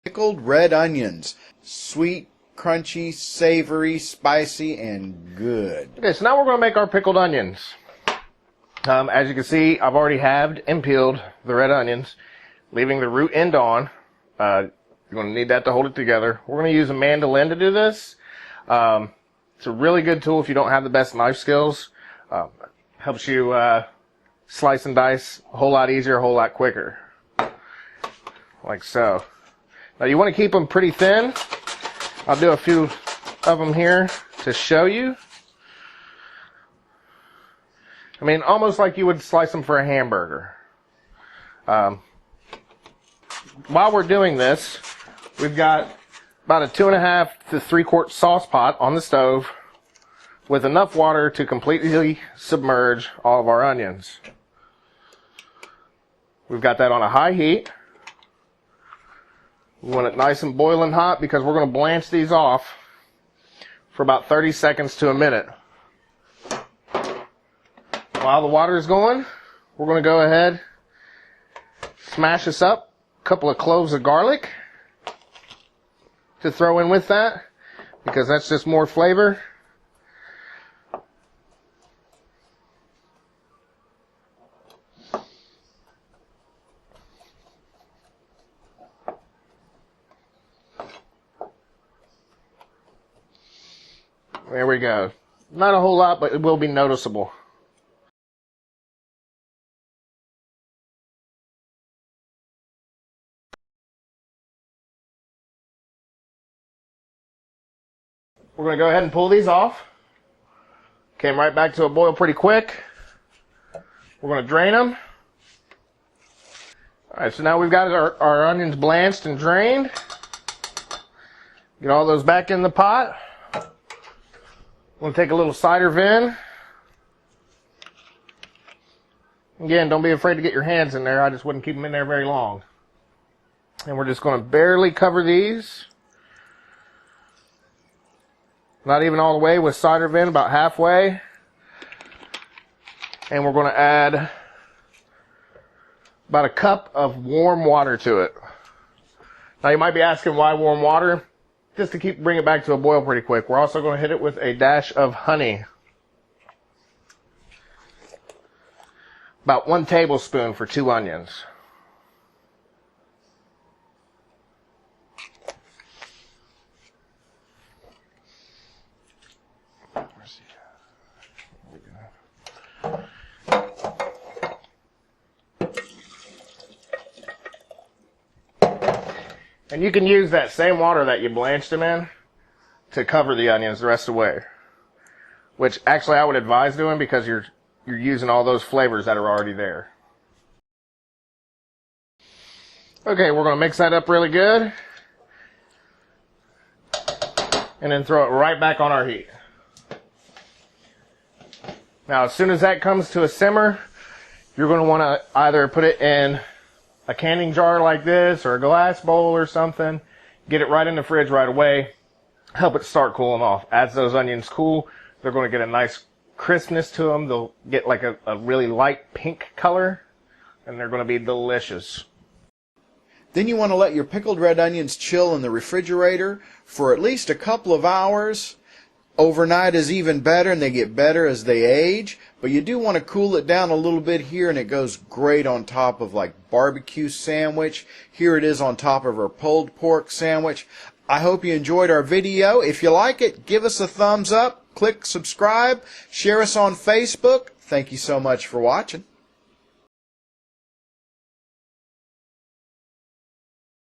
Pickled red onions. Sweet, crunchy, savory, spicy, and good. Okay, so now we're going to make our pickled onions. As you can see, I've already halved and peeled the red onions, leaving the root end on. You're going to need that to hold it together. We're going to use a mandolin to do this. It's a really good tool if you don't have the best knife skills. Helps you slice and dice a whole lot easier, a whole lot quicker. Like so. Now you want to keep them pretty thin. I'll do a few of them here to show you. I mean, almost like you would slice them for a hamburger. While we're doing this, we've got about a 2.5 to 3-quart sauce pot on the stove with enough water to completely submerge all of our onions. We've got that on a high heat. We want it nice and boiling hot because we're going to blanch these off for about 30 seconds to a minute. While the water is going, we're going to go ahead, smash this up, a couple of cloves of garlic to throw in with that because that's just more flavor. There we go. Not a whole lot, but it will be noticeable. We're going to go ahead and pull these off. Came right back to a boil pretty quick. We're going to drain them. Alright, so now we've got our onions blanched and drained. Get all those back in the pot. We'll take a little cider vin. Again, don't be afraid to get your hands in there. I just wouldn't keep them in there very long. And we're just going to barely cover these. Not even all the way with cider vin, about halfway. And we're going to add about a cup of warm water to it. Now you might be asking why warm water? Just to bring it back to a boil pretty quick. We're also going to hit it with a dash of honey. About 1 tablespoon for 2 onions. And you can use that same water that you blanched them in to cover the onions the rest of the way. Which actually I would advise doing because you're using all those flavors that are already there. Okay, we're going to mix that up really good. And then throw it right back on our heat. Now as soon as that comes to a simmer, you're going to want to either put it in a canning jar like this or a glass bowl or something. Get it right in the fridge right away. Help it start cooling off. As those onions cool, they're going to get a nice crispness to them. They'll get like a really light pink color and they're going to be delicious. Then you want to let your pickled red onions chill in the refrigerator for at least a couple of hours. Overnight is even better, and they get better as they age. But you do want to cool it down a little bit here, and it goes great on top of like barbecue sandwich. Here it is on top of our pulled pork sandwich. I hope you enjoyed our video. If you like it, give us a thumbs up, click subscribe, share us on Facebook. Thank you so much for watching.